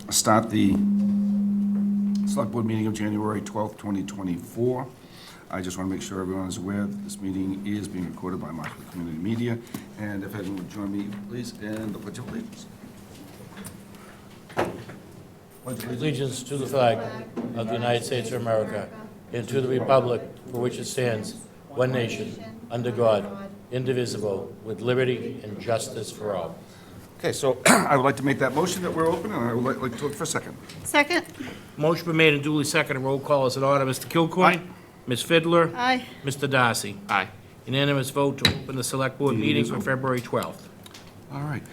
start the Select Board meeting of January 12th, 2024. I just want to make sure everyone is aware that this meeting is being recorded by Marshfield Community Media. And if everyone would join me, please, in the Pledge of Allegiance. Allegiance to the flag of the United States of America and to the republic for which it stands, one nation, under God, indivisible, with liberty and justice for all. Okay, so I would like to make that motion that we're open, and I would like to look for a second. Second. Motion been made and duly seconded. Roll call is in order. Mr. Kilcoyne? Aye. Ms. Fiddler? Aye. Mr. Darcy? Aye. Unanimous vote to open the Select Board meeting for February 12th. All right.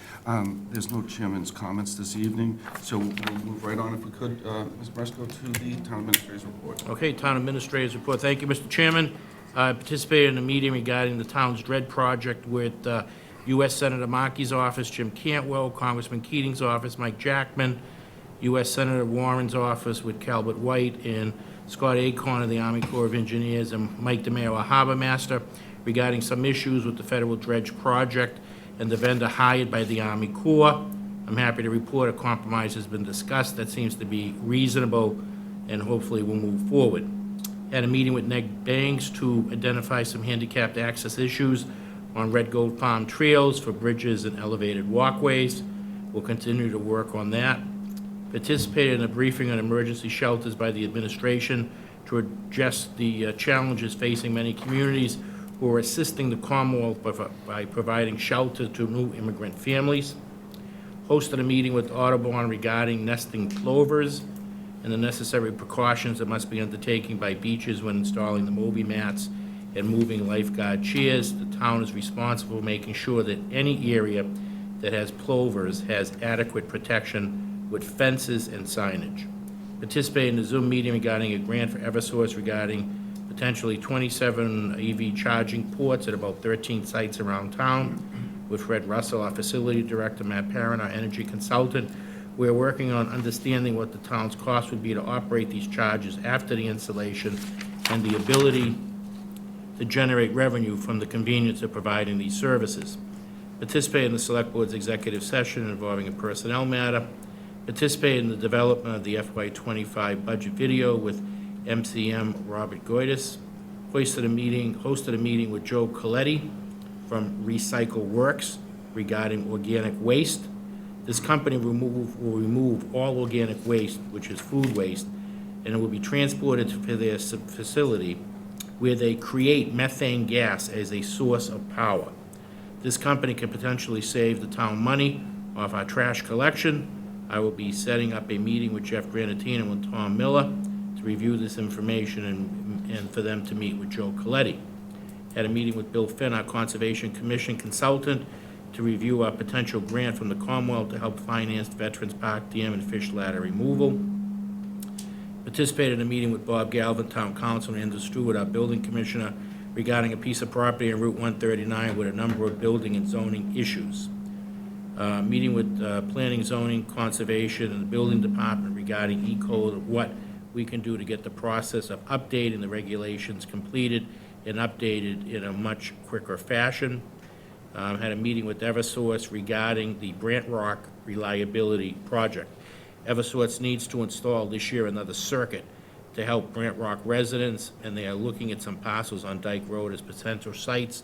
There's no chairman's comments this evening, so we'll move right on, if we could, Ms. Bresco, to the town administrator's report. Okay, Town Administrator's report. Thank you, Mr. Chairman. I participated in a meeting regarding the town's DREAD project with U.S. Senator Markey's office, Jim Cantwell, Congressman Keating's office, Mike Jackman, U.S. Senator Warren's office with Calvert White, and Scott Acorn of the Army Corps of Engineers, and Mike DeMeo, our harbor master, regarding some issues with the federal dredge project and the vendor hired by the Army Corps. I'm happy to report a compromise has been discussed that seems to be reasonable and hopefully will move forward. Had a meeting with Ned Banks to identify some handicapped access issues on Red Gold Farm trails for bridges and elevated walkways. We'll continue to work on that. Participated in a briefing on emergency shelters by the administration to address the challenges facing many communities who are assisting the Commonwealth by providing shelter to new immigrant families. Hosted a meeting with Audubon regarding nesting plovers and the necessary precautions that must be undertaken by beaches when installing the Moby mats and moving lifeguard chairs. The town is responsible for making sure that any area that has plovers has adequate protection with fences and signage. Participated in a Zoom meeting regarding a grant for Eversource regarding potentially 27 EV charging ports at about 13 sites around town with Fred Russell, our facility director, Matt Parent, our energy consultant. We're working on understanding what the town's cost would be to operate these chargers after the installation and the ability to generate revenue from the convenience of providing these services. Participated in the Select Board's executive session involving a personnel matter. Participated in the development of the FY25 budget video with MCM Robert Goitis. Hosted a meeting with Joe Coletti from Recycle Works regarding organic waste. This company will remove all organic waste, which is food waste, and it will be transported to their facility where they create methane gas as a source of power. This company can potentially save the town money off our trash collection. I will be setting up a meeting with Jeff Granatino and Tom Miller to review this information and for them to meet with Joe Coletti. Had a meeting with Bill Finn, our Conservation Commission consultant, to review our potential grant from the Commonwealth to help finance Veterans Park Dam and fish ladder removal. Participated in a meeting with Bob Galvin, Town Council, and Andrew Stewart, our Building Commissioner, regarding a piece of property on Route 139 with a number of building and zoning issues. Meeting with Planning, Zoning, Conservation, and the Building Department regarding E-code, what we can do to get the process of updating the regulations completed and updated in a much quicker fashion. Had a meeting with Eversource regarding the Brant Rock Reliability Project. Eversource needs to install this year another circuit to help Brant Rock residents, and they are looking at some parcels on Dyke Road as potential sites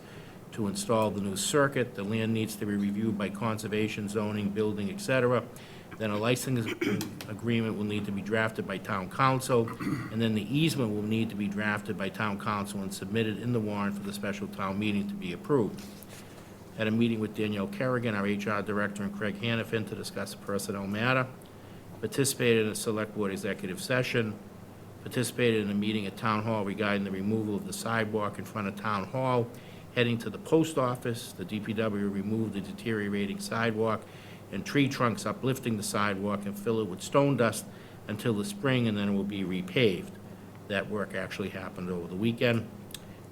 to install the new circuit. The land needs to be reviewed by conservation, zoning, building, etc. Then a license agreement will need to be drafted by town council, and then the easement will need to be drafted by town council and submitted in the warrant for the special town meeting to be approved. Had a meeting with Danielle Kerrigan, our HR director, and Craig Hannafin to discuss a personnel matter. Participated in a select board executive session. Participated in a meeting at Town Hall regarding the removal of the sidewalk in front of Town Hall heading to the post office. The DPW removed the deteriorating sidewalk and tree trunks, uplifting the sidewalk and fill it with stone dust until the spring, and then it will be repaved. That work actually happened over the weekend.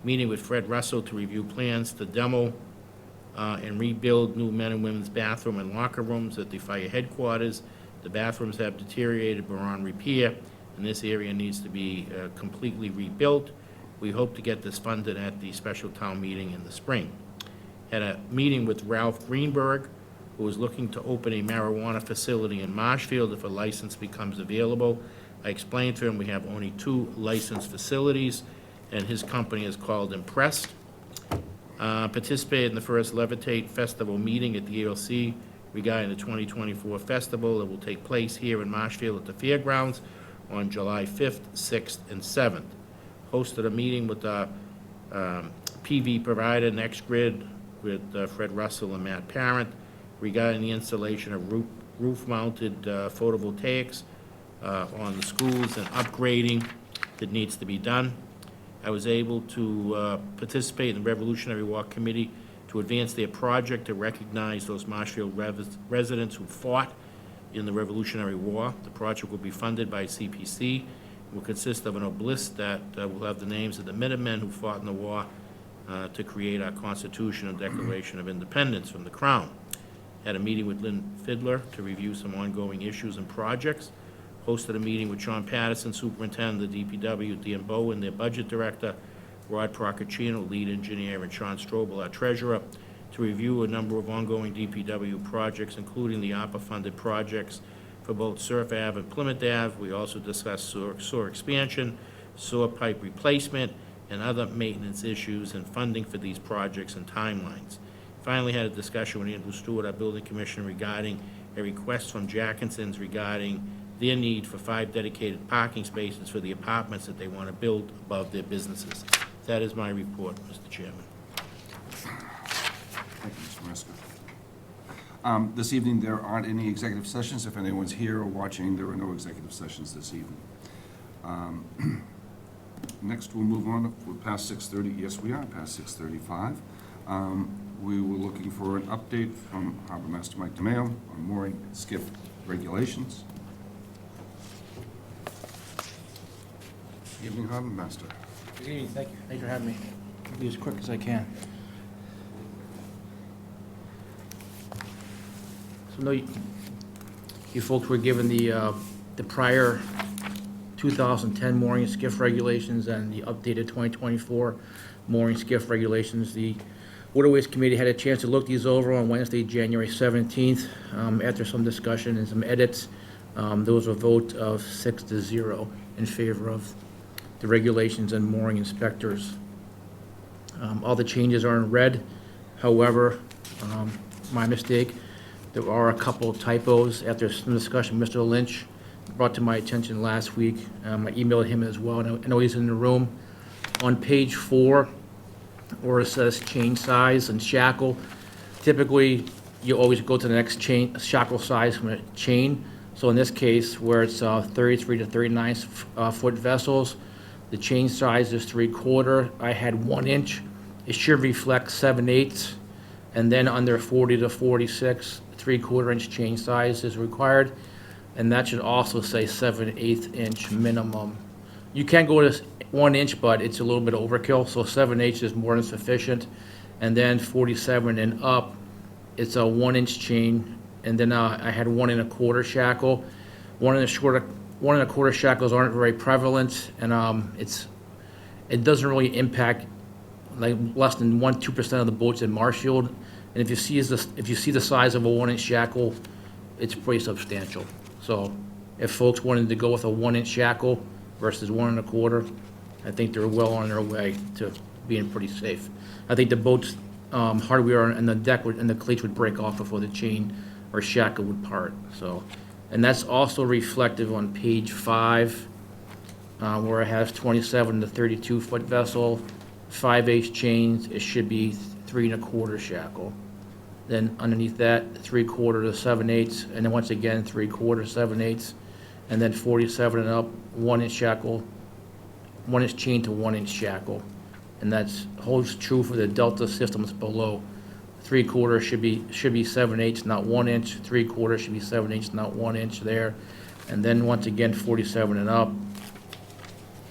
Meeting with Fred Russell to review plans to demo and rebuild new men and women's bathroom and locker rooms at the fire headquarters. The bathrooms have deteriorated, but are on repair, and this area needs to be completely rebuilt. We hope to get this funded at the special town meeting in the spring. Had a meeting with Ralph Greenberg who is looking to open a marijuana facility in Marshfield if a license becomes available. I explained to him we have only 2 licensed facilities, and his company is called Impressed. Participated in the first Levitate Festival meeting at the ALC regarding the 2024 festival. It will take place here in Marshfield at the Fairgrounds on July 5th, 6th, and 7th. Hosted a meeting with the PV provider, NextGrid, with Fred Russell and Matt Parent regarding the installation of roof-mounted photovoltaics on the schools and upgrading that needs to be done. I was able to participate in the Revolutionary War Committee to advance their project to recognize those Marshfield residents who fought in the Revolutionary War. The project will be funded by CPC and will consist of an obelisk that will have the names of the Minutemen who fought in the war to create our Constitution and Declaration of Independence from the Crown. Had a meeting with Lynn Fidler to review some ongoing issues and projects. Hosted a meeting with Sean Patterson, Superintendent of the DPW, Dan Bowen, their Budget Director, Rod Procaccino, Lead Engineer, and Sean Strobel, our Treasurer, to review a number of ongoing DPW projects, including the ARPA-funded projects for both Surf Ave and Plymouth Ave. We also discussed sewer expansion, sewer pipe replacement, and other maintenance issues and funding for these projects and timelines. Finally, had a discussion with Andrew Stewart, our Building Commissioner, regarding a request from Jackinson's regarding their need for 5 dedicated parking spaces for the apartments that they want to build above their businesses. That is my report, Mr. Chairman. Thank you, Mr. Maresca. This evening, there aren't any executive sessions. If anyone's here or watching, there are no executive sessions this evening. Next, we'll move on. We're past 6:30. Yes, we are past 6:35. We were looking for an update from Harbor Master Mike DeMeo on mooring skiff regulations. Good evening, Harbor Master. Good evening, thank you. Thanks for having me. I'll be as quick as I can. So, no, you folks were given the prior 2010 mooring skiff regulations and the updated 2024 mooring skiff regulations. The Waterways Committee had a chance to look these over on Wednesday, January 17th. After some discussion and some edits, there was a vote of 6-0 in favor of the regulations and mooring inspectors. All the changes are in red. However, my mistake, there are a couple of typos. After some discussion, Mr. Lynch brought to my attention last week. I emailed him as well. I know he's in the room. On page 4, where it says chain size and shackle, typically you always go to the next chain shackle size from a chain. So in this case, where it's 33 to 39 foot vessels, the chain size is 3/4. I had 1 inch. It should reflect 7/8, and then under 40 to 46, 3/4 inch chain size is required, and that should also say 7/8 inch minimum. You can go to 1 inch, but it's a little bit overkill, so 7/8 is more than sufficient. And then 47 and up, it's a 1 inch chain, and then I had 1 1/4 shackle. 1 1/4 shackles aren't very prevalent, and it doesn't really impact like less than 1-2% of the boats in Marshfield. And if you see the size of a 1 inch shackle, it's pretty substantial. So if folks wanted to go with a 1 inch shackle versus 1 1/4, I think they're well on their way to being pretty safe. I think the boat's hardware and the deck and the cleats would break off before the chain or shackle would part. So, and that's also reflective on page 5, where it has 27 to 32 foot vessel, 5/8 chains. It should be 3 1/4 shackle. Then underneath that, 3/4 to 7/8, and then once again 3/4 7/8, and then 47 and up, 1 inch shackle, 1 inch chain to 1 inch shackle, and that's holds true for the Delta systems below. 3/4 should be 7/8, not 1 inch. 3/4 should be 7/8, not 1 inch there, and then once again 47 and up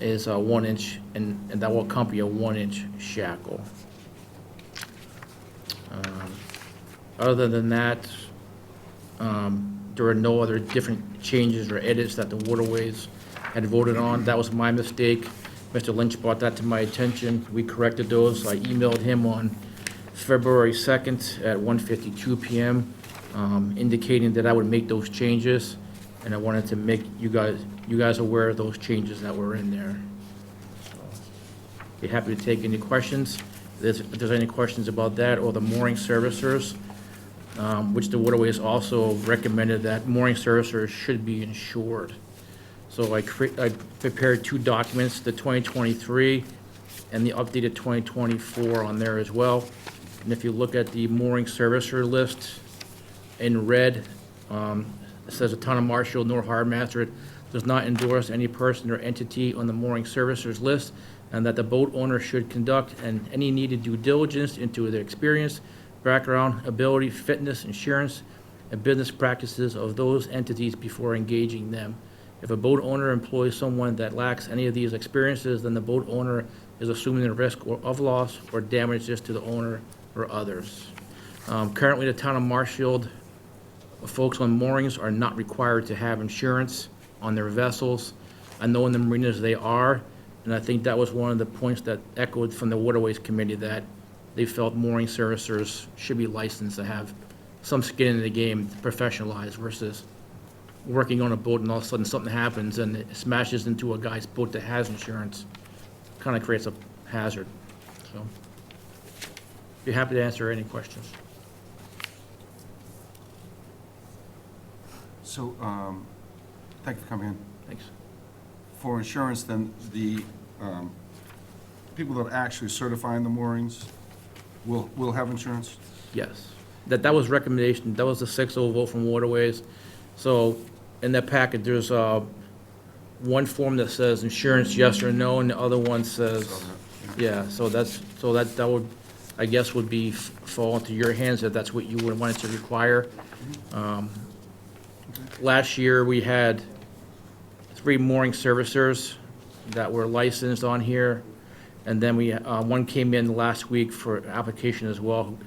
is a 1 inch, and that will accompany a 1 inch shackle. Other than that, there are no other different changes or edits that the Waterways had voted on. That was my mistake. Mr. Lynch brought that to my attention. We corrected those. I emailed him on February 2nd at 1:52 p.m. indicating that I would make those changes, and I wanted to make you guys aware of those changes that were in there. So, be happy to take any questions. If there's any questions about that or the mooring servicers, which the Waterways also recommended that mooring servicers should be insured. So I prepared two documents, the 2023 and the updated 2024 on there as well. And if you look at the mooring servicer list in red, it says the town of Marshfield nor Harbor does not endorse any person or entity on the mooring servicers list, and that the boat owner should conduct any needed due diligence into their experience, background, ability, fitness, insurance, and business practices of those entities before engaging them. If a boat owner employs someone that lacks any of these experiences, then the boat owner is assuming the risk of loss or damages to the owner or others. Currently, the town of Marshfield, folks on moorings are not required to have insurance on their vessels. I know in the marinas they are, and I think that was one of the points that echoed from the Waterways Committee, that they felt mooring servicers should be licensed to have some skin in the game, professionalized, versus working on a boat and all of a sudden something happens and it smashes into a guy's boat that has insurance. Kind of creates a hazard, so. Be happy to answer any questions. So, thank you for coming in. Thanks. For insurance, then, the people that are actually certifying the moorings will have insurance? Yes. That was recommendation, that was the 6-0 vote from Waterways. So in that packet, there's one form that says insurance, yes or no, and the other one says, yeah, so that would, I guess, would be fall into your hands if that's what you would want it to require. Last year, we had 3 mooring servicers that were licensed on here, and then one came in last week for application as well,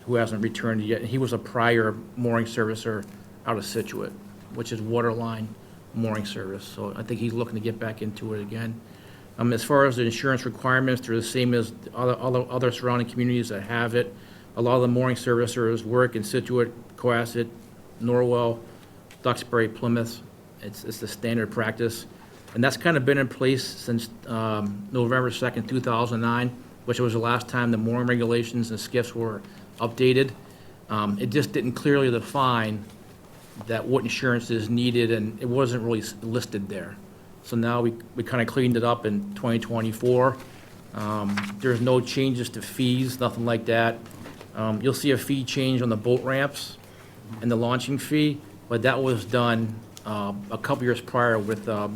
who hasn't returned yet, and he was a prior mooring servicer out of Situate, which is Waterline Mooring Service, so I think he's looking to get back into it again. As far as the insurance requirements, they're the same as other surrounding communities that have it. A lot of the mooring servicers work in Situate, Cohasset, Norwell, Duxbury, Plymouth. It's the standard practice. And that's kind of been in place since November 2nd, 2009, which was the last time the mooring regulations and skiffs were updated. It just didn't clearly define that what insurance is needed, and it wasn't really listed there. So now we kind of cleaned it up in 2024. There's no changes to fees, nothing like that. You'll see a fee change on the boat ramps and the launching fee, but that was done a couple years prior with the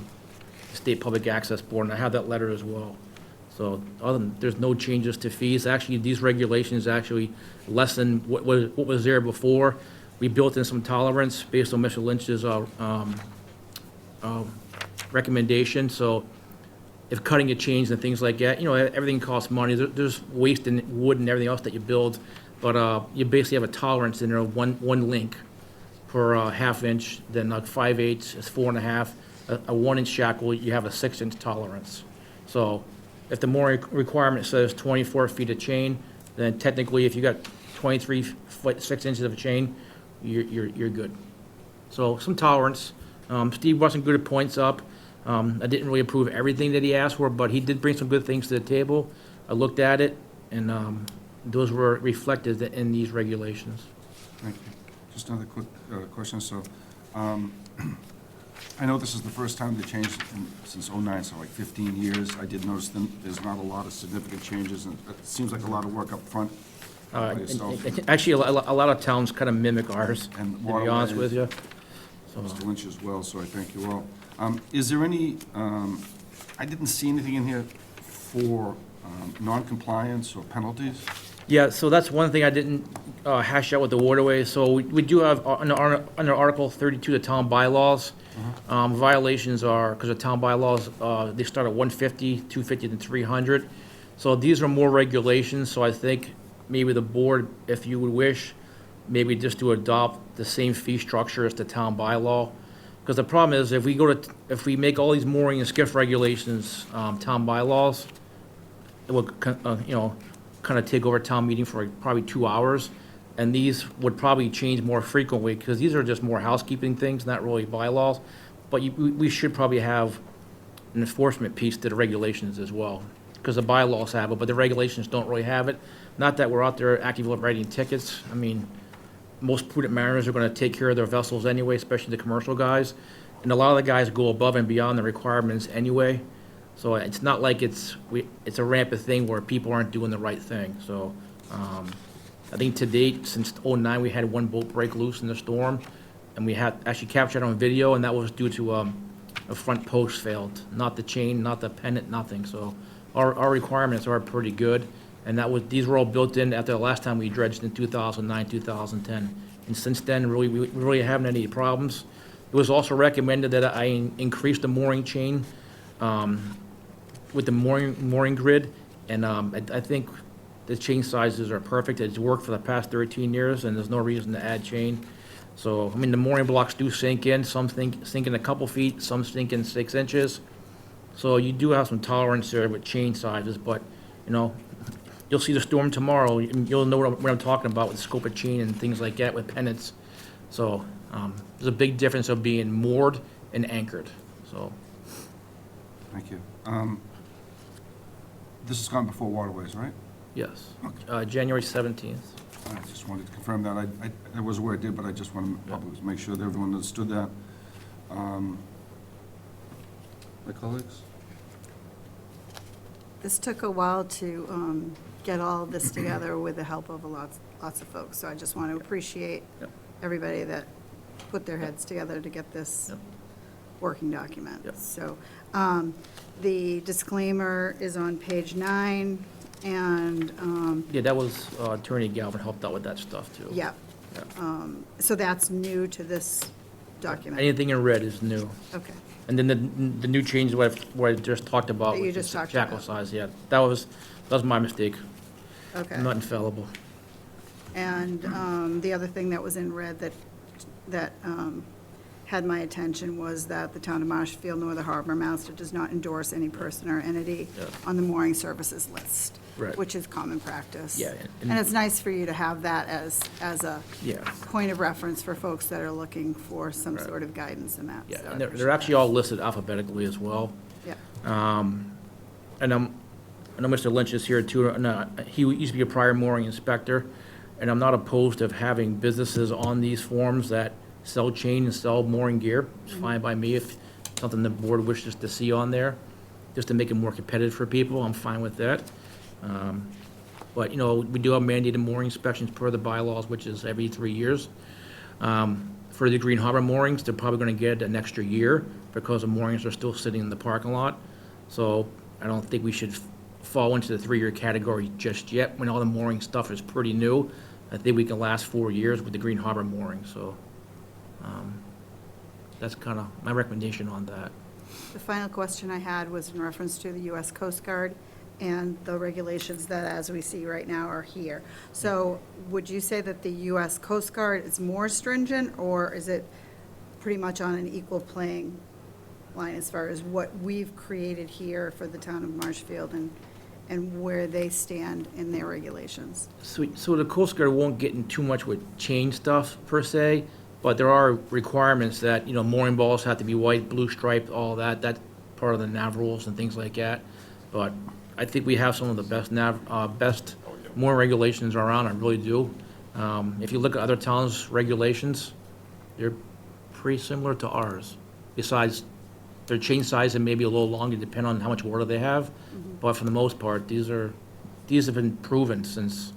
State Public Access Board, and I have that letter as well. So there's no changes to fees. Actually, these regulations actually lessen what was there before. We built in some tolerance based on Mr. Lynch's recommendation. So if cutting a change and things like that, everything costs money. There's waste in wood and everything else that you build, but you basically have a tolerance in there of one link per half inch, then like 5/8 is 4.5. A 1-inch shackle, you have a 6-inch tolerance. So if the mooring requirement says 24 feet of chain, then technically if you got 23 foot 6 inches of a chain, you're good. So some tolerance. Steve wasn't good at points up. I didn't really approve everything that he asked for, but he did bring some good things to the table. I looked at it, and those were reflected in these regulations. Thank you. Just another quick question. So, I know this is the first time they changed since '09, so like 15 years. I did notice there's not a lot of significant changes, and it seems like a lot of work up front. by yourself. Actually, a lot of towns kind of mimic ours, And to be honest with you. Mr. Lynch as well, so I thank you all. Is there any, I didn't see anything in here for non-compliance or penalties? Yeah, so that's one thing I didn't hash out with the Waterways. So we do have, under Article 32 of the town bylaws, violations are, because the town bylaws, they start at 150, 250, and 300. So these are more regulations, so I think maybe the board, if you would wish, maybe just to adopt the same fee structure as the town bylaw. Because the problem is, if we make all these mooring and skiff regulations town bylaws, it will, kind of take over town meeting for probably 2 hours. And these would probably change more frequently, because these are just more housekeeping things, not really bylaws. But we should probably have an enforcement piece to the regulations as well, because the bylaws have it, but the regulations don't really have it. Not that we're out there actively writing tickets. I mean, most prudent mariners are gonna take care of their vessels anyway, especially the commercial guys. And a lot of the guys go above and beyond the requirements anyway. So it's not like it's a rampant thing where people aren't doing the right thing. So, I think to date, since '09, we had one boat break loose in the storm, and we had actually captured it on video, and that was due to, a front post failed, not the chain, not the pennant, nothing. So our requirements are pretty good, and these were all built in after the last time we dredged in 2009, 2010. And since then, really, we really haven't had any problems. It was also recommended that I increase the mooring chain, with the mooring grid, and, I think the chain sizes are perfect. It's worked for the past 13 years, and there's no reason to add chain. So, I mean, the mooring blocks do sink in. Some sink in a couple feet, some sink in 6 inches. So you do have some tolerance there with chain sizes, but, you know, you'll see the storm tomorrow, and you'll know what I'm talking about with the scope of chain and things like that with pennants. So, there's a big difference of being moored and anchored, so. Thank you. This has gone before Waterways, right? Yes. Okay. January 17th. I just wanted to confirm that. I was aware it did, but I just want to make sure that everyone understood that. My colleagues? This took a while to get all of this together with the help of lots of folks. So I just want to appreciate Yep. everybody that put their heads together to get this Yep. working document. Yep. So the disclaimer is on page 9, and, Yeah, that was Attorney Galvin helped out with that stuff, too. yeah. Yeah. So that's new to this document? Anything in red is new. Okay. And then the new change what I just talked about. That you with just the talked jackal about. size, yeah. That was my mistake. Okay. I'm not infallible. And the other thing that was in red that had my attention was that the town of Marshfield nor the harbor master does not endorse any person or entity Yeah. on the mooring services list, Right. which is common practice. Yeah, And it's nice for you to have that as a Yeah. point of reference for folks that are looking for some Right. sort of guidance in that. Yeah, So I and they're appreciate actually that. all listed alphabetically as well. Yeah, And I know Mr. Lynch is here too, and he used to be a prior mooring inspector, and I'm not opposed to having businesses on these forms that sell chain and sell mooring gear. It's fine by me if something the board wishes to see on there, just to make it more competitive for people, I'm fine with that. But, you know, we do have mandated mooring inspections per the bylaws, which is every 3 years. For the Green Harbor moorings, they're probably gonna get an extra year because the moorings are still sitting in the parking lot. So I don't think we should fall into the 3-year category just yet, when all the mooring stuff is pretty new. I think we can last 4 years with the Green Harbor mooring, so, that's kind of my recommendation on that. the final question I had was in reference to the U.S. Coast Guard and the regulations that, as we see right now, are here. So would you say that the U.S. Coast Guard is more stringent, or is it pretty much on an equal playing line as far as what we've created here for the town of Marshfield and where they stand in their regulations? So the Coast Guard won't get in too much with chain stuff per se, but there are requirements that, you know, mooring balls have to be white, blue striped, all that. That's part of the nav rules and things like that. But I think we have some of the best mooring regulations around, I really do. If you look at other towns' regulations, they're pretty similar to ours. Besides, their chain size and maybe a little longer, depending on how much water they have. But for the most part, these have been proven since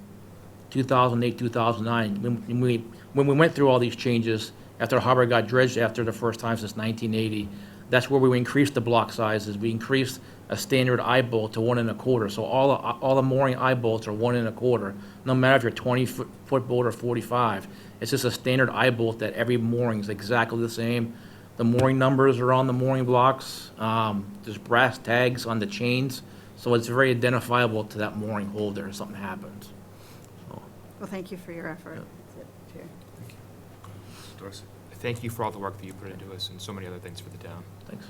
2008, 2009. When we went through all these changes, after the harbor got dredged after the first time since 1980, that's where we increased the block sizes. We increased a standard eye bolt to 1 1/4. So all the mooring eye bolts are 1 1/4. No matter if you're 20-foot boat or 45, it's just a standard eye bolt that every mooring is exactly the same. The mooring numbers are on the mooring blocks. There's brass tags on the chains, so it's very identifiable to that mooring holder if something happens. So, Well, thank you for your effort. Yeah. That's it, Chair. Doris? Thank you for all the work that you put into this and so many other things for the town. thanks.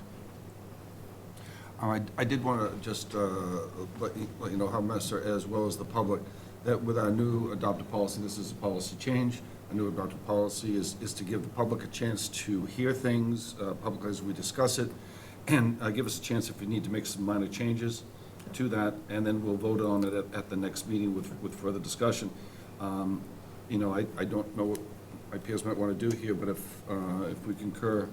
I did want to just let you know how Mr., as well as the public, that with our new adopted policy, this is a policy change. A new adopted policy is to give the public a chance to hear things publicly as we discuss it, and give us a chance if we need to make some minor changes to that, and then we'll vote on it at the next meeting with further discussion. You know, I don't know what my peers might want to do here, but if we concur,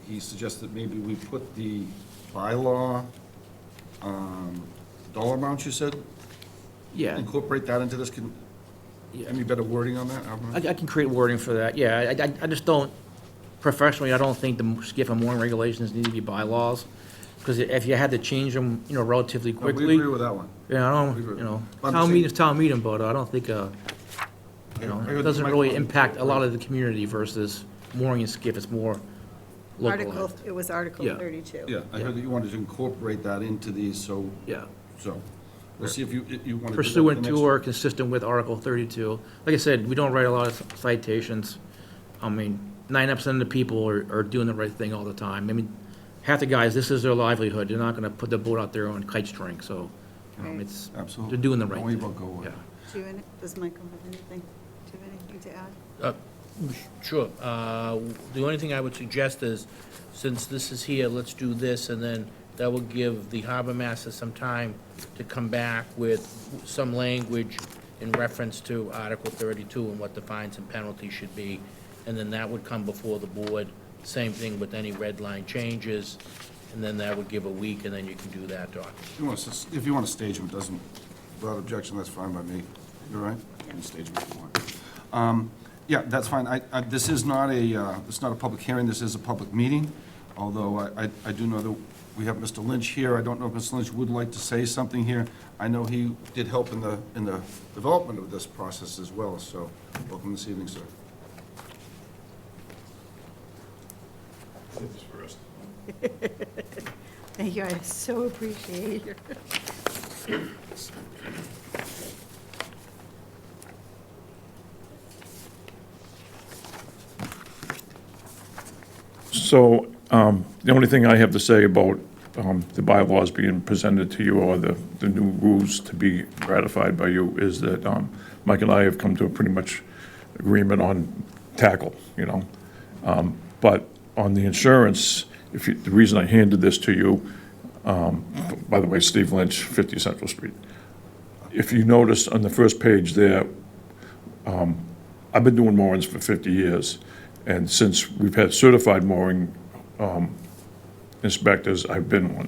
he suggested maybe we put the bylaw dollar amounts, you said? Yeah, Incorporate that into this. Any better wording on that? I can create wording for that, yeah, I just don't, professionally, I don't think the skiff and mooring regulations need to be bylaws, because if you had to change them, you know, relatively We quickly. agree with that one. Yeah, I don't, We agree. you know, But I'm town saying- meeting's town meeting, but I don't think, you know, I heard it you doesn't might really want to impact a lot incorporate- of the community versus mooring and skiff, it's more Article, localized. it was Article Yeah. 32. Yeah, I heard that you wanted to incorporate that into these, so, Yeah, we'll see if you want to do that the pursuant next to or consistent with Article 32. Like I said, we don't write a lot of citations. I mean, 99% of the people are doing the right thing all the time. I mean, half the guys, this is their livelihood, they're not gonna put the boat out there on kite string, so, Right. it's, Absolutely. they're doing the right Don't worry thing. about go away. Yeah. Do you, does Michael have anything, do you have anything to add? Sure. The only thing I would suggest is, since this is here, let's do this, and then that will give the harbor master some time to come back with some language in reference to Article 32 and what the fines and penalties should be, and then that would come before the board. Same thing with any red line changes, and then that would give a week, and then you can do that document. If you want to stage them, it doesn't, without objection, that's fine by me. You're right? You can stage them if you want. Yeah, that's fine. This is not a public hearing, this is a public meeting, although I do know that we have Mr. Lynch here. I don't know if Mr. Lynch would like to say something here. I know he did help in the development of this process as well, so welcome this evening, sir. Thank you, I so appreciate your. So the only thing I have to say about the bylaws being presented to you or the new rules to be ratified by you is that Mike and I have come to a pretty much agreement on tackle, you know. But on the insurance, the reason I handed this to you, by the way, Steve Lynch, 50 Central Street. If you notice on the first page there, I've been doing moorings for 50 years. And since we've had certified mooring inspectors, I've been one.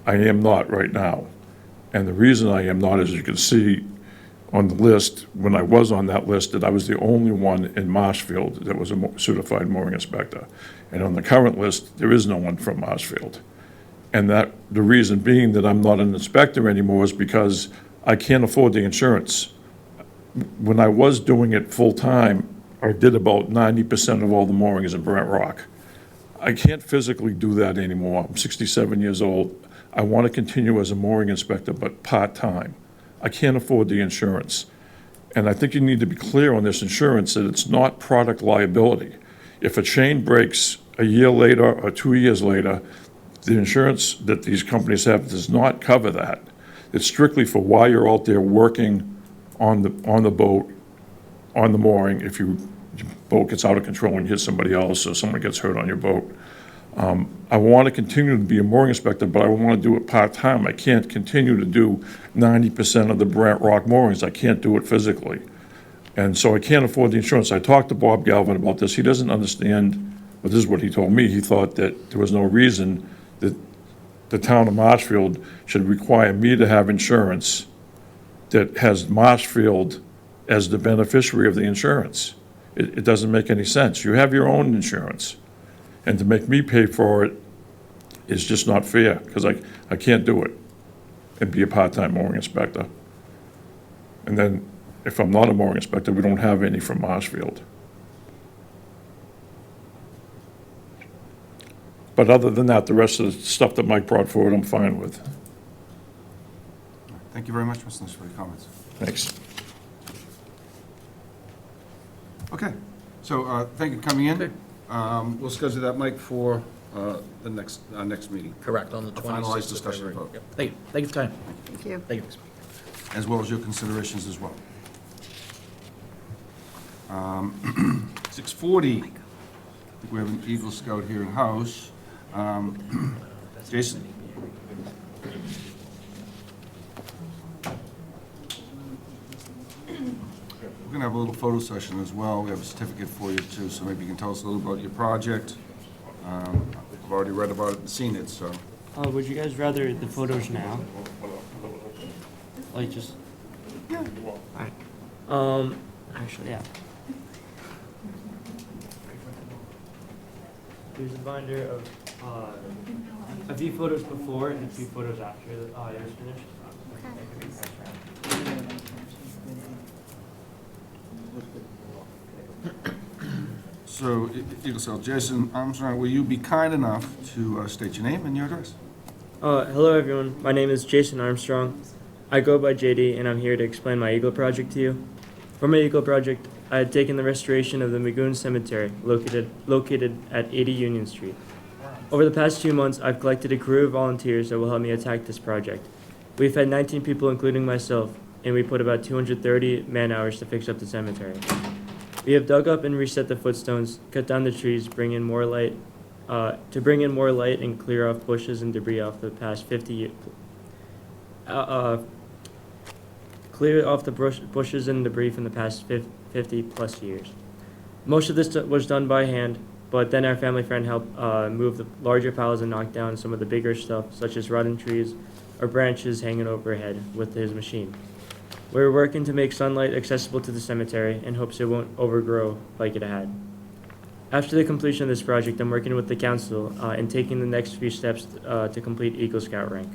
I am not right now. And the reason I am not, as you can see on the list, when I was on that list, that I was the only one in Marshfield that was a certified mooring inspector. And on the current list, there is no one from Marshfield. And that, the reason being that I'm not an inspector anymore is because I can't afford the insurance. When I was doing it full-time, I did about 90% of all the moorings in Brent Rock. I can't physically do that anymore. I'm 67 years old. I want to continue as a mooring inspector, but part-time. I can't afford the insurance. And I think you need to be clear on this insurance that it's not product liability. If a chain breaks a year later or 2 years later, the insurance that these companies have does not cover that. It's strictly for while you're out there working on the boat, on the mooring, if your boat gets out of control and you hit somebody else or someone gets hurt on your boat. I want to continue to be a mooring inspector, but I want to do it part-time. I can't continue to do 90% of the Brant Rock moorings. I can't do it physically. And so I can't afford the insurance. I talked to Bob Galvin about this. He doesn't understand, but this is what he told me. He thought that there was no reason that the town of Marshfield should require me to have insurance that has Marshfield as the beneficiary of the insurance. It doesn't make any sense. You have your own insurance. And to make me pay for it is just not fair, because I can't do it and be a part-time mooring inspector. And then, if I'm not a mooring inspector, we don't have any from Marshfield. But other than that, the rest of the stuff that Mike brought forward, I'm fine with. Thank you very much, Mr. Lynch, for your comments. Thanks. Okay, so thank you for coming in. Okay. We'll schedule that, Mike, for the next meeting. Correct, on the A 26th finalized of discussion February. vote. Yep. Thank you for your time. Thank you. Thank you. as well as your considerations as well. 6:40, I think we have an Eagle Scout here in house. Jason? We're gonna have a little photo session as well. We have a certificate for you too, so maybe you can tell us a little about your project. I've already read about it and seen it, so. Would you guys rather the photos now? Like just. Yeah. Alright. Actually, yeah. Here's a binder of a few photos before and a few photos after it was finished. So, Eagle Scout, Jason Armstrong, will you be kind enough to state your name and your address? Hello everyone, my name is Jason Armstrong. I go by JD and I'm here to explain my Eagle project to you. For my Eagle project, I had taken the restoration of the Magoon Cemetery, located at 80 Union Street. Over the past 2 months, I've collected a crew of volunteers that will help me attack this project. We've had 19 people, including myself, and we put about 230 man-hours to fix up the cemetery. We have dug up and reset the footstones, cut down the trees, bring in more light and clear off bushes and debris off the past 50 years. Clear off the bushes and debris from the past 50 plus years. Most of this was done by hand, but then our family friend helped move the larger piles and knock down some of the bigger stuff, such as rotten trees or branches hanging overhead with his machine. We're working to make sunlight accessible to the cemetery in hopes it won't overgrow like it had. After the completion of this project, I'm working with the council and taking the next few steps to complete Eagle Scout rank.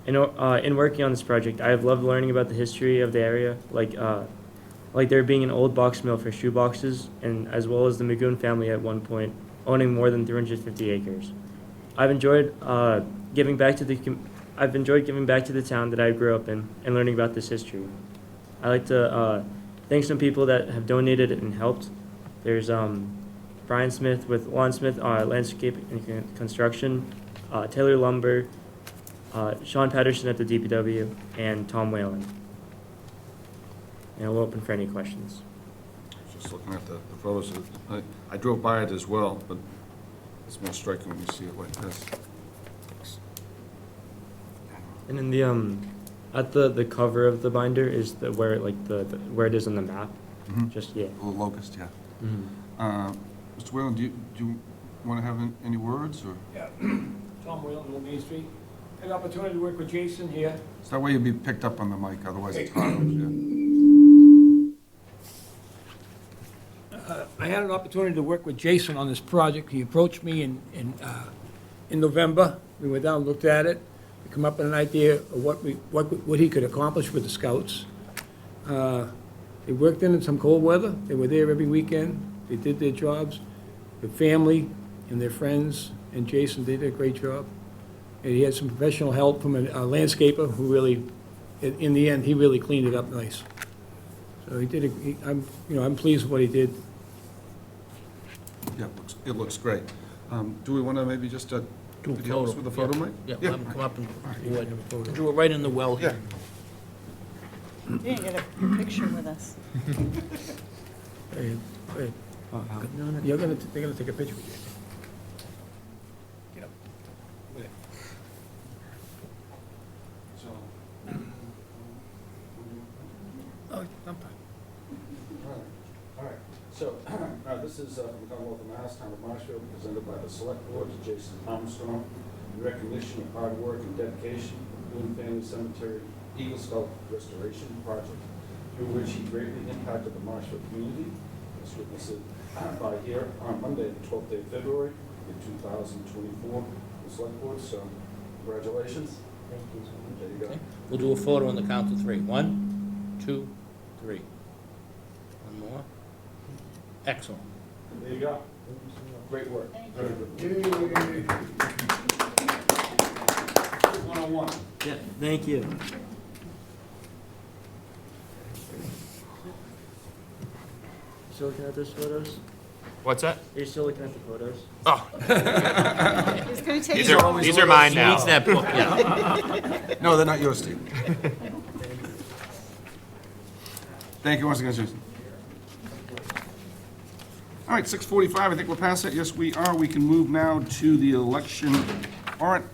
In working on this project, I have loved learning about the history of the area, like there being an old box mill for shoe boxes, and as well as the Magoon family at one point owning more than 350 acres. I've enjoyed giving back to the town that I grew up in and learning about this history. I'd like to thank some people that have donated and helped. There's Brian Smith with Lawn Smith Landscape and Construction, Taylor Lumber, Sean Patterson at the DPW, and Tom Whalen. And we'll open for any questions. Just looking at the photos, I drove by it as well, but it's more striking when you see it like this. And in the at the cover of the binder is where where it is on the map. Mhm. Just yeah. The locust, yeah. Mm-hmm. Mr. Whalen, do you want to have any words, or? Yeah, Tom Whalen, Old Main Street. Had an opportunity to work with Jason here. So that way you'll be picked up on the mic, otherwise it's hard, yeah. I had an opportunity to work with Jason on this project. He approached me in November. We went down and looked at it. We come up with an idea of what he could accomplish with the Scouts. They worked in some cold weather. They were there every weekend. They did their jobs. Their family and their friends, and Jason did a great job. And he had some professional help from a landscaper who really, in the end, he really cleaned it up nice. So he did. I'm pleased with what he did. Yeah, it looks great. Do we want to maybe just Do a could you help us photo. with the photo, Mike? Yeah, have him come up and do it right in the well here. You didn't get a picture with us. Hey, hey, they're gonna take a picture with you. Get up. So, Oh, I'm fine. all right. So, this is from Commonwealth of Mass, Town of Marshfield, presented by the Select Board to Jason Armstrong, in recognition of hard work and dedication of Boone Family Cemetery Eagle Scout Restoration Project, through which he greatly impacted the Marshfield community. Let's witness it by here on Monday, the 12th day of February, in 2024, the Select Board. So, congratulations. Thank you so much. There you go. Okay. We'll do a photo on the count of 3. 1, 2, 3. One more. Excellent. There you go. Great work. Very good. 101. Yeah, thank you. Still looking at those photos? What's that? Are you still looking at the photos? It's going to take These you are mine He now. needs that book, yeah. No, they're not yours, Steve. Thank you once again, Susan. All right, 6:45, I think we're past that. Yes, we are. We can move now to the election warrant.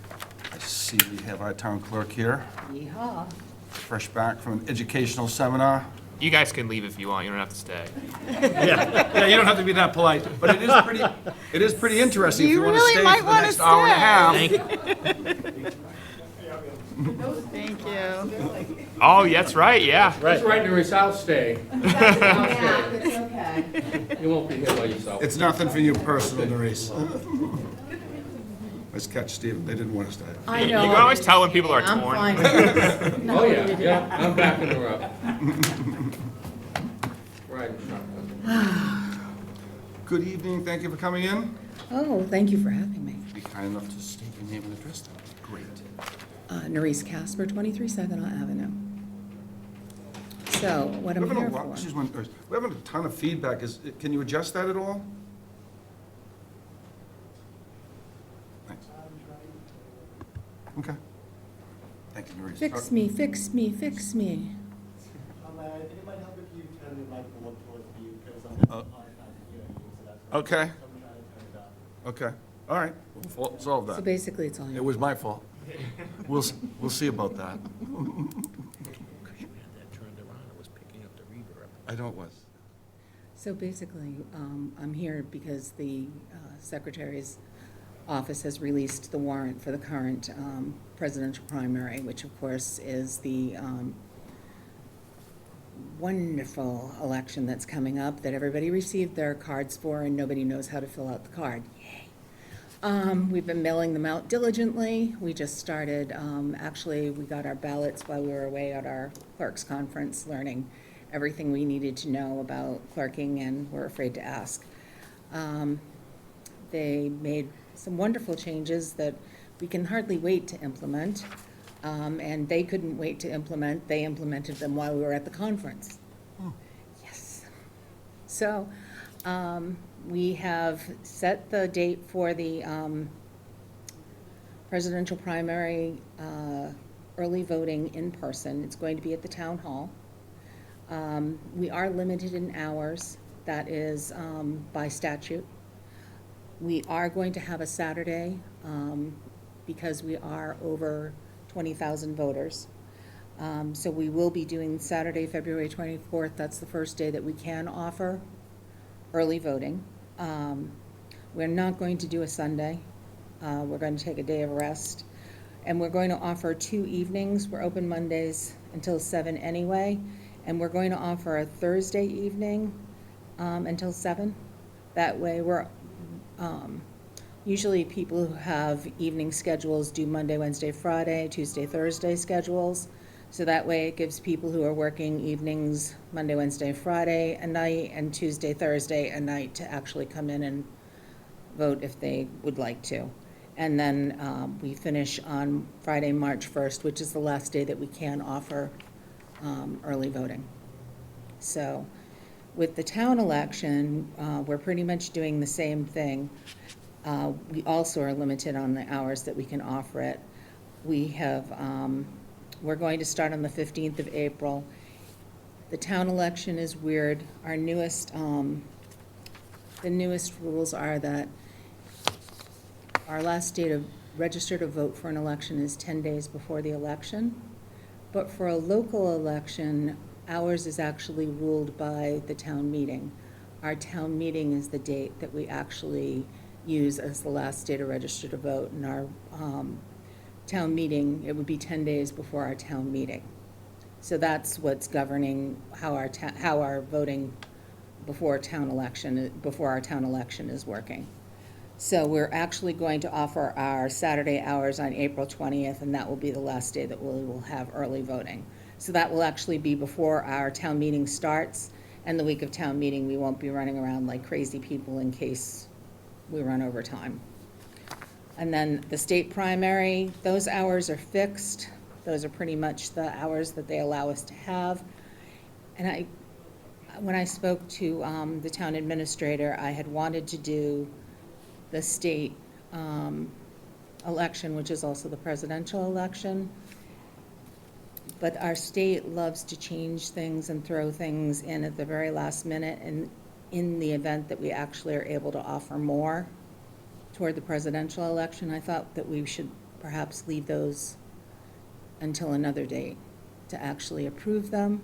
I see we have our town clerk here, Yeehaw. fresh back from an educational seminar. You guys can leave if you want, you don't have to stay. Yeah, you don't have to be that polite, but it is pretty interesting if You you want to really stay might for the wanna next hour and a half. Thank you. Thank you. Oh, that's right, yeah. That's right, Nerissa, I'll stay. It's okay. You won't be here by yourself. It's nothing for you personal, Nerisse. Nice catch, Steve. They didn't want us to. I You know. can always tell when people are I'm torn. fine with this. No, Oh, yeah, I'm backing her up. Right, shotgun. Good evening, thank you for coming in. Oh, thank you for having me. Be kind enough to state your name and address, that would be great. Nerisse Casper, 23 Saginaw Avenue. So, what I'm We're having here a lot- for. excuse me, we're having a ton of feedback. Can you adjust that at all? Thanks. Okay. Thank you, Nerisse. Fix me, fix me, fix me. I think it might help if you turn the mic more towards you, because I'm Oh. hard time hearing you, so that's why Okay, I'm trying to turn it down. okay, all right, we'll solve So that. basically, it's all It you. was my fault. We'll see about that. Because you had that turned around, it was picking up the reverb. I know it was. So basically, I'm here because the Secretary's office has released the warrant for the current presidential primary, which of course is the wonderful election that's coming up that everybody received their cards for and nobody knows how to fill out the card. Yay. We've been mailing them out diligently. We just started, actually, we got our ballots while we were away at our clerks conference, learning everything we needed to know about clerking and were afraid to ask. They made some wonderful changes that we can hardly wait to implement, and they couldn't wait to implement. They implemented them while we were at the conference. Yes. So, we have set the date for the presidential primary early voting in person. It's going to be at the town hall. We are limited in hours. That is by statute. We are going to have a Saturday because we are over 20,000 voters. So we will be doing Saturday, February 24th. That's the first day that we can offer early voting. We're not going to do a Sunday. We're going to take a day of rest. And we're going to offer 2 evenings. We're open Mondays until 7 anyway. And we're going to offer a Thursday evening until 7. That way we're, usually people who have evening schedules do Monday, Wednesday, Friday, Tuesday, Thursday schedules. So that way it gives people who are working evenings, Monday, Wednesday, Friday a night, and Tuesday, Thursday a night to actually come in and vote if they would like to. And then we finish on Friday, March 1st, which is the last day that we can offer early voting. So with the town election, we're pretty much doing the same thing. We also are limited on the hours that we can offer it. We have, we're going to start on the 15th of April. The town election is weird. Our newest, the newest rules are that our last date of register to vote for an election is 10 days before the election. But for a local election, ours is actually ruled by the town meeting. Our town meeting is the date that we actually use as the last day to register to vote. And our town meeting, it would be 10 days before our town meeting. So that's what's governing how our voting before our town election is working. So we're actually going to offer our Saturday hours on April 20th, and that will be the last day that we will have early voting. So that will actually be before our town meeting starts, and the week of town meeting, we won't be running around like crazy people in case we run over time. And then the state primary, those hours are fixed. Those are pretty much the hours that they allow us to have. And when I spoke to the town administrator, I had wanted to do the state election, which is also the presidential election. But our state loves to change things and throw things in at the very last minute, and in the event that we actually are able to offer more toward the presidential election, I thought that we should perhaps leave those until another date to actually approve them,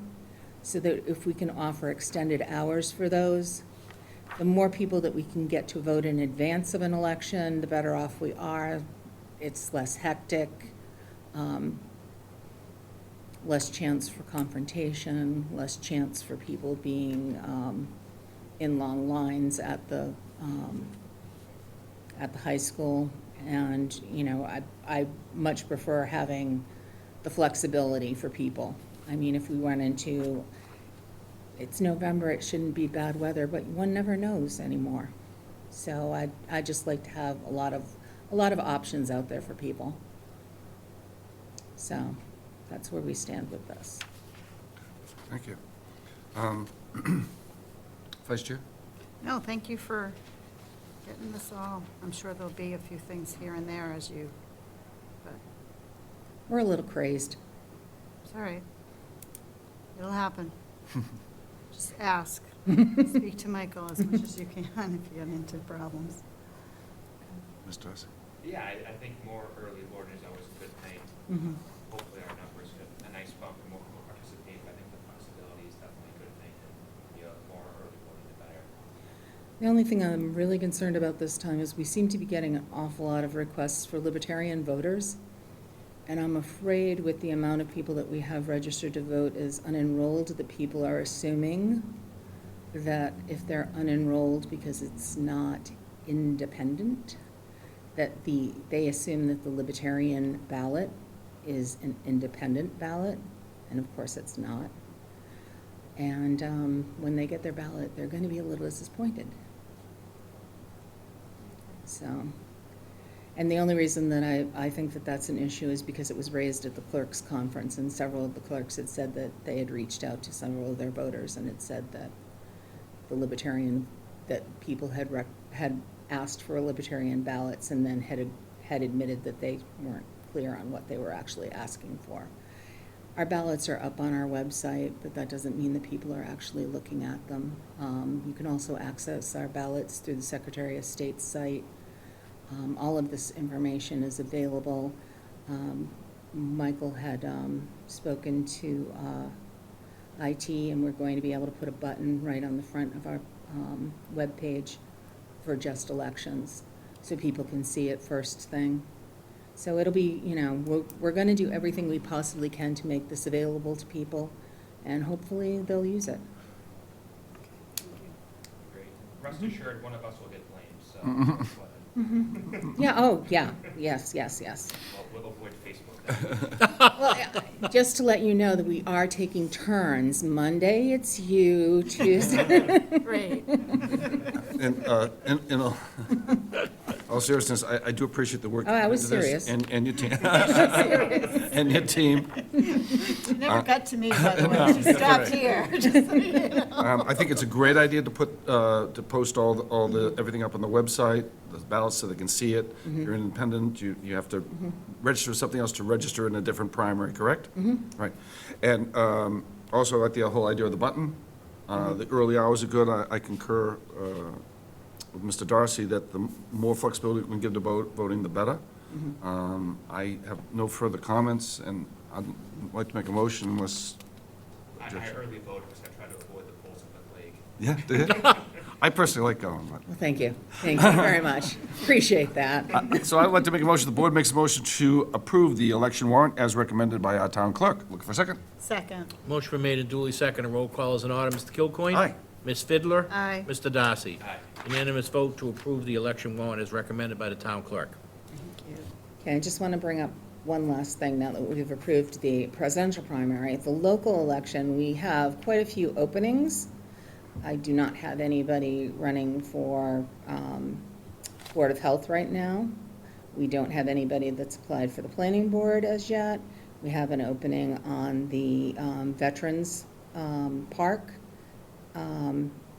so that if we can offer extended hours for those, the more people that we can get to vote in advance of an election, the better off we are. It's less hectic, less chance for confrontation, less chance for people being in long lines at the high school. And, you know, I much prefer having the flexibility for people. I mean, if we went into, it's November, it shouldn't be bad weather, but one never knows anymore. So I'd just like to have a lot of options out there for people. So that's where we stand with this. Thank you. Vice Chair? No, thank you for getting this all. I'm sure there'll be a few things here and there as you, but We're a little crazed. it's all right. It'll happen. Just ask. Speak to Michael as much as you can if you get into problems. Ms. Darcy? Yeah, I think more early voting is always a good thing. Mhm. Hopefully our numbers get a nice bump and more people participate. I think the flexibility is definitely a good thing, and the more early voting, the better. The only thing I'm really concerned about this time is we seem to be getting an awful lot of requests for libertarian voters. And I'm afraid with the amount of people that we have registered to vote as unenrolled, that people are assuming that if they're unenrolled because it's not independent, that they assume that the libertarian ballot is an independent ballot, and of course it's not. And when they get their ballot, they're going to be a little disappointed. So, and the only reason that I think that that's an issue is because it was raised at the clerks' conference, and several of the clerks had said that they had reached out to several of their voters, and it said that the libertarian, that people had asked for libertarian ballots and then had admitted that they weren't clear on what they were actually asking for. Our ballots are up on our website, but that doesn't mean that people are actually looking at them. You can also access our ballots through the Secretary of State's site. All of this information is available. Michael had spoken to IT, and we're going to be able to put a button right on the front of our webpage for just elections, so people can see it first thing. So it'll be, you know, we're going to do everything we possibly can to make this available to people, and hopefully they'll use it. Great. Rest assured, one of us will get blamed, so. Yeah, oh, yeah, yes. We'll avoid Facebook. Well, just to let you know that we are taking turns. Monday, it's you, Tuesday. Great. And in all seriousness, I do appreciate the work. Oh, I was into this, serious. And your team. And your team. She never got to me, by the way. She stopped here. Just so you know. I think it's a great idea to put, to post everything up on the website, the ballots, so they can see it. If you're independent, you have to register something else to register in a different primary, correct? Right. And also, I like the whole idea of the button. The early hours are good. I concur with Mr. Darcy that the more flexibility we can give to voting, the better. I have no further comments, and I'd like to make a motion unless. I early vote because I try to avoid the polls in the league. Yeah, do you? I personally like going, but. Well, thank you very much. Appreciate that. So I'd like to make a motion, the board makes a motion to approve the election warrant as recommended by our town clerk. Looking for a second? Second. Motion been made and duly seconded. Roll call is in order. Mr. Kilcoyne? Aye. Ms. Fidler? Aye. Mr. Darcy? Aye. Unanimous vote to approve the election warrant as recommended by the town clerk. Thank you. Okay, I just want to bring up one last thing now that we've approved the presidential primary. The local election, we have quite a few openings. I do not have anybody running for Board of Health right now. We don't have anybody that's applied for the planning board as yet. We have an opening on the Veterans Park.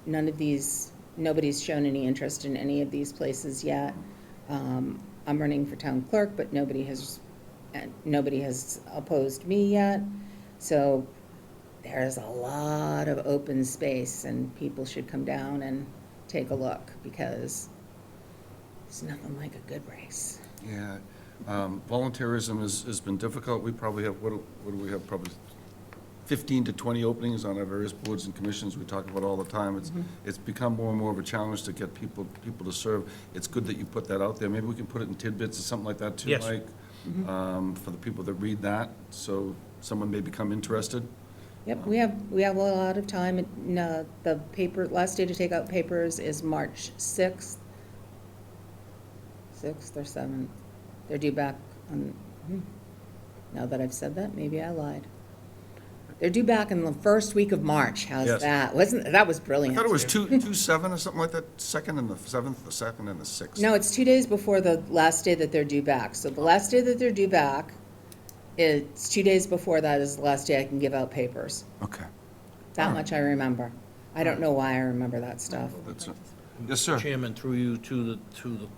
Nobody's shown any interest in any of these places yet. I'm running for town clerk, but nobody has opposed me yet. So there's a lot of open space, and people should come down and take a look, because it's nothing like a good race. Yeah, volunteerism has been difficult. We probably have, what do we have, probably 15 to 20 openings on our various boards and commissions we talk about all the time. It's become more and more of a challenge to get people to serve. It's good that you put that out there. Maybe we can put it in tidbits or something like that too, Yes. Mike, for the people that read that, so someone may become interested. Yep, we have a lot of time. The paper, last day to take out papers is March 6th. 6th or 7th. They're due back on, now that I've said that, maybe I lied. They're due back in the first week of March. How's Yes. that? That was I brilliant. thought it was 2/7 or something like that, 2nd and the 7th, the 2nd and the 6th. No, it's 2 days before the last day that they're due back. So the last day that they're due back, it's 2 days before that is the last day I can give out papers. Okay. That much I remember. I don't know why I remember that stuff. That's it. Yes, sir. Chairman, through you to the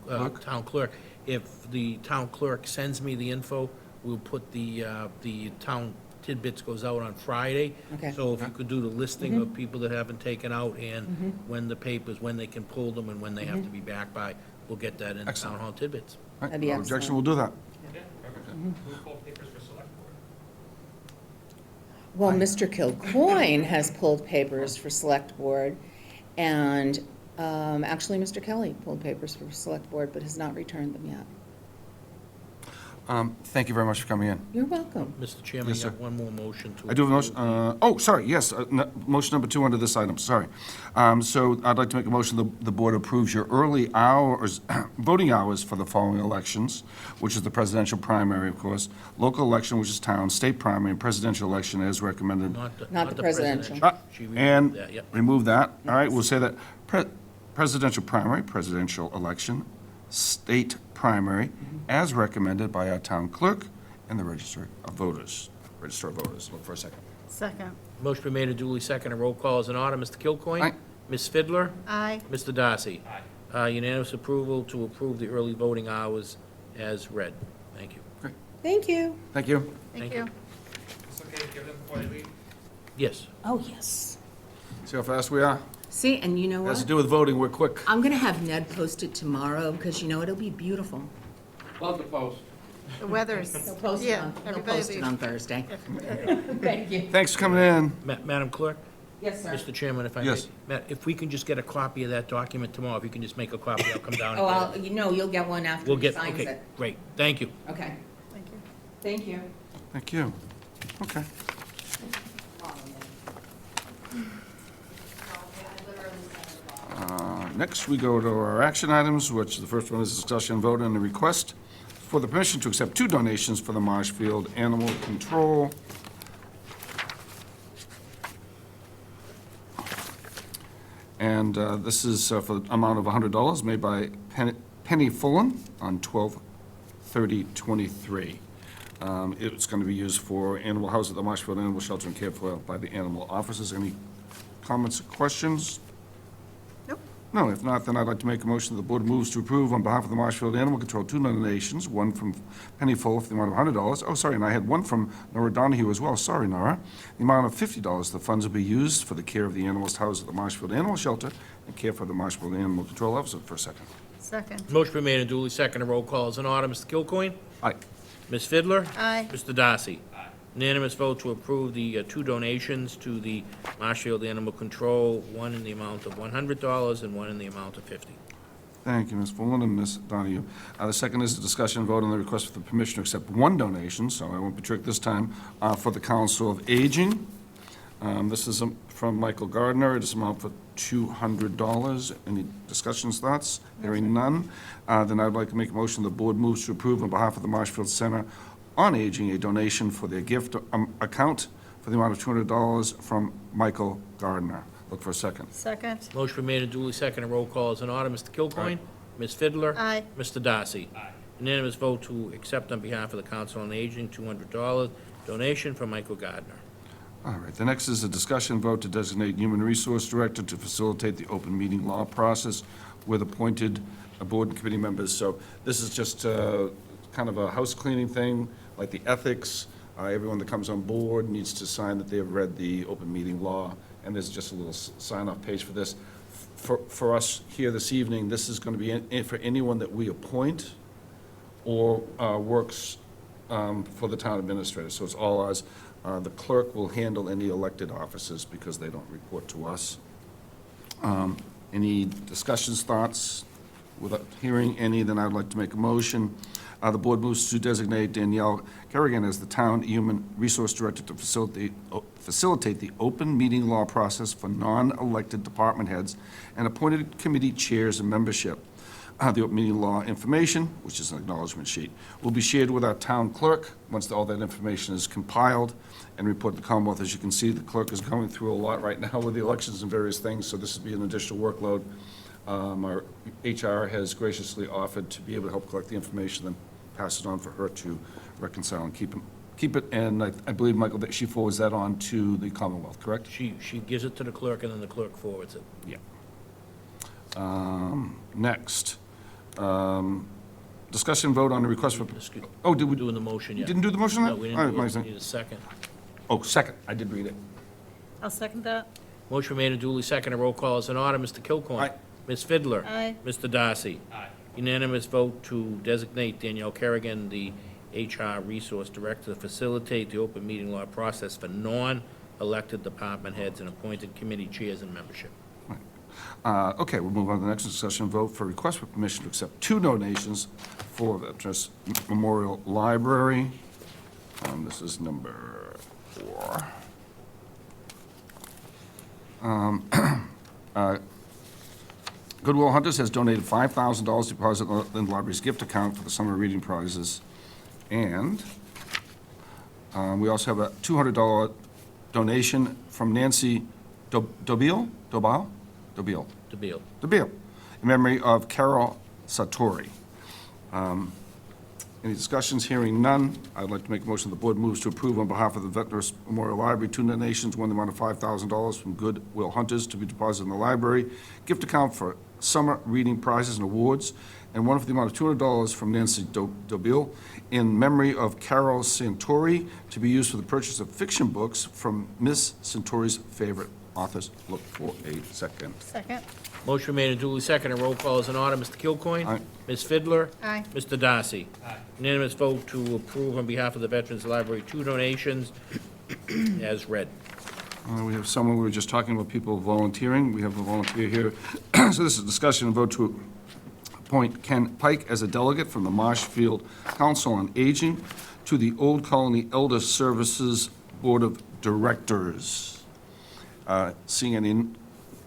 Clerk? town clerk. If the town clerk sends me the info, we'll put the town tidbits goes out on Friday. Okay. So if you could do the listing of people that haven't taken out and when the papers, when they can pull them and when they have to be back by, we'll get that in the Excellent. town hall tidbits. All right, That'd be no objection, excellent. we'll do that. Yeah, perfect. Who pulled papers for select board? Well, Mr. Kilcoyne has pulled papers for Select Board, and actually, Mr. Kelly pulled papers for Select Board, but has not returned them yet. Thank you very much for coming in. You're welcome. Mr. Chairman, Yes, you sir. have one more motion to. I do have a motion, approve sorry, yes, motion number 2 under this item, sorry. So I'd like to make a motion, the board approves your early hours, voting hours for the following elections, which is the presidential primary, of course, local election, which is town, state primary, and presidential election as recommended. Not the presidential. She removed And that, yep. remove that, all right, we'll say that presidential primary, presidential election, state primary, as recommended by our town clerk and the Register of Voters. Look for a second. Second. Motion been made and duly seconded. Roll call is in order. Mr. Kilcoyne? Aye. Ms. Fidler? Aye. Mr. Darcy? Aye. Unanimous approval to approve the early voting hours as read. Thank you. Thank you. Thank you. Thank Thank you. It's okay to give them before they leave? Yes. Oh, yes. See how fast we are? See, and you know Has to what? do with voting, we're quick. I'm gonna have Ned post it tomorrow, because you know, it'll be beautiful. Love the post. The weather's, He'll post it yeah, on, he'll everybody post it on Thursday. Thank you. Thanks for coming in. Madam Clerk? Yes, sir. Mr. Chairman, if I may? Yes. Matt, if we can just get a copy of that document tomorrow, if you can just make a copy, I'll come down. Oh, and you'll get one after We'll he get, signs okay, it. great. Thank you. Okay, Thank you. thank you. Thank you. Okay. Next, we go to our action items, which the first one is discussion and vote on the request for the permission to accept 2 donations for the Marshfield Animal Control. And this is for the amount of $100 made by Penny Fullen on 12/30/23. It's going to be used for animal house at the Marshfield Animal Shelter and cared for by the animal officers. Any comments or questions? Nope. No, if not, then I'd like to make a motion that the board moves to approve on behalf of the Marshfield Animal Control 2 donations, one from Penny Full for the amount of $100. Oh, sorry, and I had one from Nora Donahue as well. Sorry, Nora. The amount of $50. The funds will be used for the care of the animals housed at the Marshfield Animal Shelter and care for the Marshfield Animal Control Officer. For a second. Second. Motion been made and duly seconded. Roll call is in order. Mr. Kilcoyne? Aye. Ms. Fidler? Aye. Mr. Darcy? Aye. Unanimous vote to approve the 2 donations to the Marshfield Animal Control, one in the amount of $100 and one in the amount of $50. Thank you, Ms. Fullen and Ms. Donahue. The second is a discussion and vote on the request for the permission to accept 1 donation, so I won't be tricked this time, for the Council of Aging. This is from Michael Gardner. It is amount for $200. Any discussions, thoughts? Hearing none. Then I'd like to make a motion the board moves to approve on behalf of the Marshfield Center on Aging a donation for their gift account for the amount of $200 from Michael Gardner. Look for a second. Second. Motion been made and duly seconded. Roll call is in order. Mr. Kilcoyne? Ms. Fidler? Aye. Mr. Darcy? Aye. Unanimous vote to accept on behalf of the Council on Aging, $200 donation from Michael Gardner. All right, the next is a discussion vote to designate Human Resource Director to facilitate the open meeting law process with appointed board and committee members. So this is just kind of a house cleaning thing, like the ethics, Everyone that comes on board needs to sign that they have read the open meeting law, and there's just a little sign-off page for this. For us here this evening, this is going to be for anyone that we appoint or works for the town administrator, so it's all ours. The clerk will handle any elected offices because they don't report to us. Any discussions, thoughts? Without hearing any, then I'd like to make a motion. The board moves to designate Danielle Kerrigan as the Town Human Resource Director to facilitate the open meeting law process for non-elected department heads and appointed committee chairs and membership. The open meeting law information, which is an acknowledgement sheet, will be shared with our town clerk once all that information is compiled and reported to the Commonwealth. As you can see, the clerk is going through a lot right now with the elections and various things, so this will be an additional workload. Our HR has graciously offered to be able to help collect the information, then pass it on for her to reconcile and keep it, and I believe, Michael, that she forwards that on to the Commonwealth, correct? She gives it to the clerk, and then the clerk forwards it. Yeah. Next, discussion vote on the request for, Excuse- oh, did we, Doing the motion, you yeah. didn't do the motion on No, that? we All right, didn't do my it. mistake. Need a second. Oh, second, I did read it. I'll second that. Motion made and duly seconded. Roll call is in order. Mr. Kilcoyne. Aye. Ms. Fidler. Aye. Mr. Darcy. Aye. Unanimous vote to designate Danielle Kerrigan, the HR Resource Director, to facilitate the open meeting law process for non-elected department heads and appointed committee chairs and membership. Okay, we'll move on to the next discussion vote for request for permission to accept 2 donations for the Veterans Memorial Library. This is number 4. Goodwill Hunters has donated $5,000 deposit in the library's gift account for the summer reading prizes. And we also have a $200 donation from Nancy Dobile, in memory of Carol Satori. Any discussions? Hearing none, I'd like to make a motion the board moves to approve on behalf of the Veterans Memorial Library 2 donations, one in the amount of $5,000 from Goodwill Hunters to be deposited in the library gift account for summer reading prizes and awards, and one for the amount of $200 from Nancy Dobile in memory of Carol Santori to be used for the purchase of fiction books from Miss Santori's favorite authors. Look for a second. Second. Motion made and duly seconded. Roll call is in order. Mr. Kilcoyne. Aye. Ms. Fidler. Aye. Mr. Darcy. Aye. Unanimous vote to approve on behalf of the Veterans Library 2 donations as read. We have someone, we were just talking about people volunteering. We have a volunteer here. So this is a discussion and vote to appoint Ken Pike as a delegate from the Marshfield Council on Aging to the Old Colony Elder Services Board of Directors. Seeing any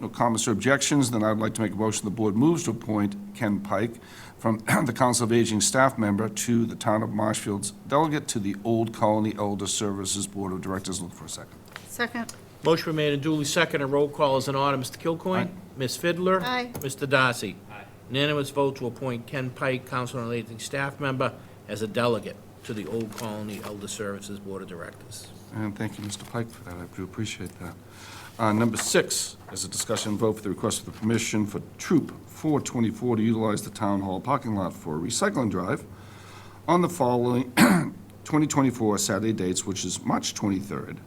no comments or objections, then I'd like to make a motion the board moves to appoint Ken Pike from the Council of Aging staff member to the Town of Marshfield's delegate to the Old Colony Elder Services Board of Directors. Look for a second. Second. Motion made and duly seconded. Roll call is in order. Mr. Kilcoyne. Aye. Ms. Fidler. Aye. Mr. Darcy. Aye. Unanimous vote to appoint Ken Pike, Council on Aging staff member, as a delegate to the Old Colony Elder Services Board of Directors. And thank you, Mr. Pike, for that. I do appreciate that. Number 6 is a discussion and vote for the request for the permission for Troop 424 to utilize the town hall parking lot for a recycling drive on the following 2024 Saturday dates, which is March 23rd,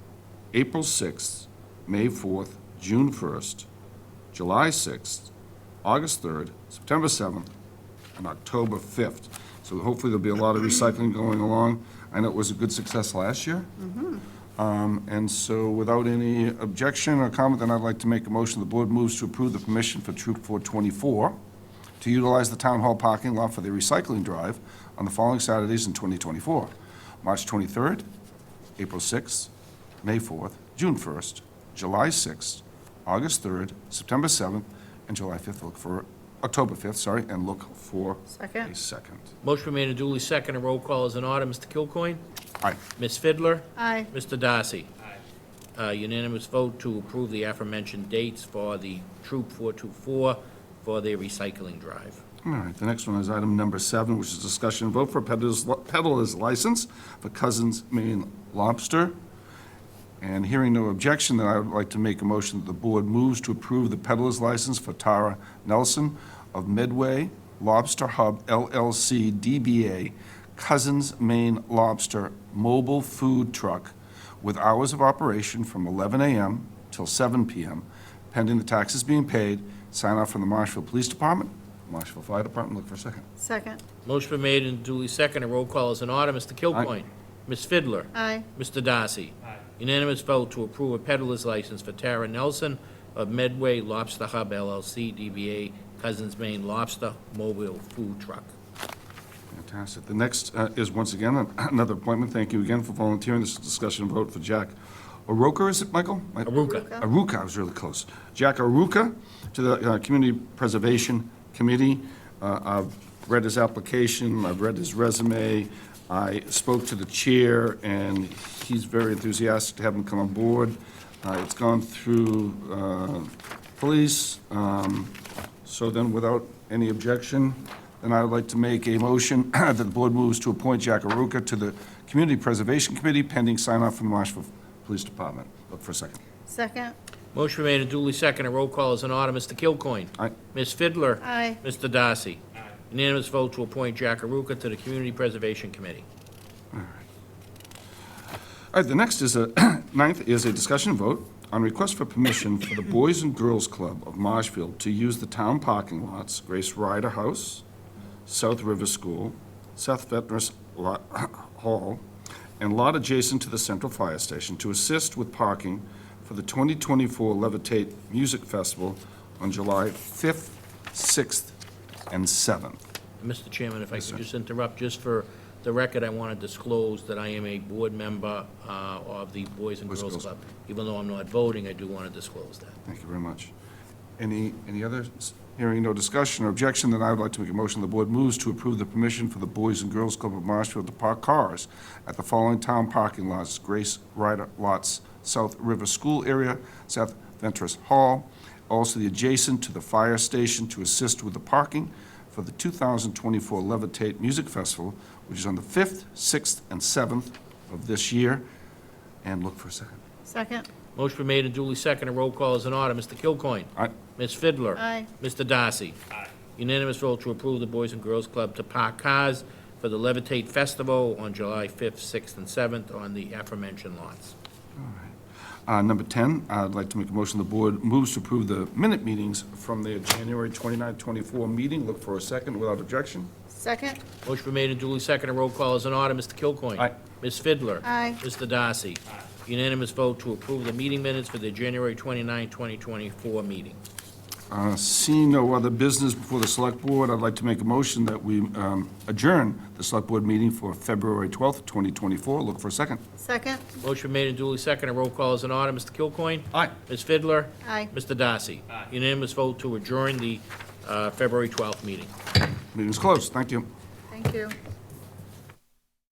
April 6th, May 4th, June 1st, July 6th, August 3rd, September 7th, and October 5th. So hopefully there'll be a lot of recycling going along. I know it was a good success last year. And so without any objection or comment, then I'd like to make a motion. The board moves to approve the permission for Troop 424 to utilize the town hall parking lot for the recycling drive on the following Saturdays in 2024. March 23rd, April 6th, May 4th, June 1st, July 6th, August 3rd, September 7th, and July 5th. Look for October 5th, sorry, and look for Second. a second. Motion made and duly seconded. Roll call is in order. Mr. Kilcoyne. Aye. Ms. Fidler. Aye. Mr. Darcy. Aye. Unanimous vote to approve the aforementioned dates for the Troop 424 for their recycling drive. All right, the next one is item number 7, which is discussion and vote for peddler's license for Cousins Maine Lobster. And hearing no objection, then I would like to make a motion that the board moves to approve the peddler's license for Tara Nelson of Medway Lobster Hub LLC DBA Cousins Maine Lobster mobile food truck with hours of operation from 11 a.m. till 7 p.m., pending the taxes being paid. Sign off from the Marshfield Police Department, Marshfield Fire Department. Look for a second. Second. Motion been made and duly seconded. Roll call is in order. Mr. Kilcoyne. Ms. Fidler. Aye. Mr. Darcy. Aye. Unanimous vote to approve a peddler's license for Tara Nelson of Medway Lobster Hub LLC, DBA Cousins Maine Lobster Mobile Food Truck. Fantastic. The next is, once again, another appointment. Thank you again for volunteering. This is a discussion and vote for Jack Aruka, is it, Michael? Aruka. Aruka, I was really close. Jack Aruka to the Community Preservation Committee. I've read his application, I've read his resume. I spoke to the chair, and he's very enthusiastic to have him come on board. It's gone through police, so then without any objection, then I would like to make a motion that the board moves to appoint Jack Aruka to the Community Preservation Committee pending sign-off from the Marshfield Police Department. Look for a second. Second. Motion made and duly seconded. Roll call is in order. Mr. Kilcoyne. Aye. Ms. Fidler. Aye. Mr. Darcy. Aye. Unanimous vote to appoint Jack Aruka to the Community Preservation Committee. All right, the next is ninth is a discussion vote on request for permission for the Boys and Girls Club of Marshfield to use the town parking lots, Grace Ryder House, South River School, South Ventnor Hall, and lot adjacent to the Central Fire Station to assist with parking for the 2024 Levitate Music Festival on July 5th, 6th, and 7th. Mr. Chairman, if I Yes, could sir. just interrupt, just for the record, I want to disclose that I am a board member of the Boys and Boys and Girls Girls Club. Even though I'm not voting, I do want to disclose that. Thank you very much. Any others? Hearing no discussion or objection, then I would like to make a motion. The board moves to approve the permission for the Boys and Girls Club of Marshfield to park cars at the following town parking lots: Grace Ryder Lots, South River School area, South Ventris Hall, also the adjacent to the fire station to assist with the parking for the 2024 Levitate Music Festival, which is on the 5th, 6th, and 7th of this year. And look for a second. Second. Motion been made and duly seconded. Roll call is in order. Mr. Kilcoyne. Aye. Ms. Fidler. Aye. Mr. Darcy. Aye. Unanimous vote to approve the Boys and Girls Club to park cars for the Levitate Festival on July 5th, 6th, and 7th on the aforementioned lots. Number 10, I'd like to make a motion. The board moves to approve the minute meetings from the January 29, 24 meeting. Look for a second without objection. Second. Motion been made and duly seconded. Roll call is in order. Mr. Kilcoyne. Aye. Ms. Fidler. Aye. Mr. Darcy. Aye. Unanimous vote to approve the meeting minutes for the January 29, 2024 meeting. Seeing no other business before the select board, I'd like to make a motion that we adjourn the select board meeting for February 12th, 2024. Look for a second. Second. Motion made and duly seconded. Roll call is in order. Mr. Kilcoyne. Aye. Ms. Fidler. Aye. Mr. Darcy. Aye. Unanimous vote to adjourn the February 12th meeting. Meeting's closed. Thank you. Thank you.